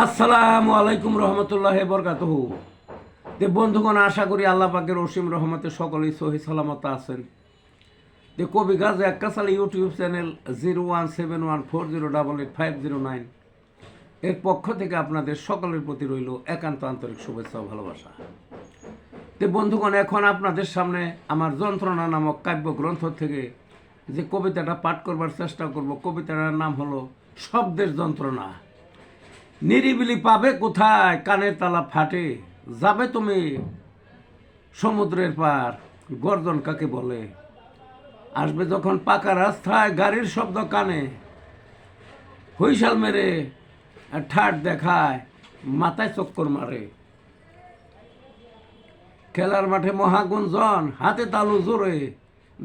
আসসালামু আলাইকুম রহমতুল্লাহ বরকাতুহু। বন্ধুগণ, আশা করি আল্লাহ পাকের অসীম রহমতে সকলেই সহি সালামত আছেন। কবি গাজী আক্কাস আলী ইউটিউব চ্যানেল 017140885009 এর পক্ষ থেকে আপনাদের সকলের প্রতি রইল একান্ত আন্তরিক শুভেচ্ছা ও ভালোবাসা। বন্ধুগণ, এখন আপনাদের সামনে আমার যন্ত্রণা নামক কাব্যগ্রন্থ থেকে যে কবিতাটা পাঠ করবার চেষ্টা করব, কবিতাটার নাম হলো শব্দের যন্ত্রণা। নিরিবিলি পাবে কোথায়, কানের তালা ফাটে, যাবে তুমি সমুদ্রের পার, গর্জন কাকে বলে। আসবে যখন পাকা রাস্তায় গাড়ির শব্দ কানে, হুইশাল মেরে ঠাট দেখায়, মাথায় চক্কর মারে। খেলার মাঠে মহাগুঞ্জন, হাতে তালু জোরে,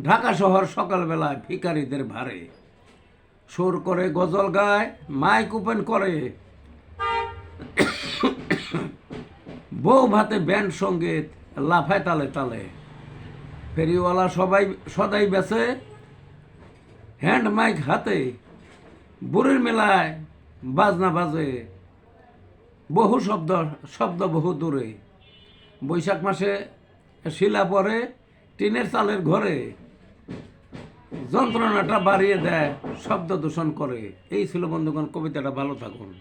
ঢাকা শহর সকালবেলায় ভিখারিদের ভারে। সুর করে গজল গায়, মাইক ওপেন করে, বউ ভাতে ব্যান্ড সঙ্গীত লাফায় তালে তালে। ফেরিওয়ালা সবাই সদাই বেছে হ্যান্ড মাইক হাতে, বুড়ির মেলায় বাজনা বাজে, বহু শব্দ বহু দূরে। বৈশাখ মাসে শিলা পরে টিনের চালের ঘরে, যন্ত্রণাটা বাড়িয়ে দেয়, শব্দ দূষণ করে। এই ছিল বন্ধুগণ কবিতাটা। ভালো থাকুন।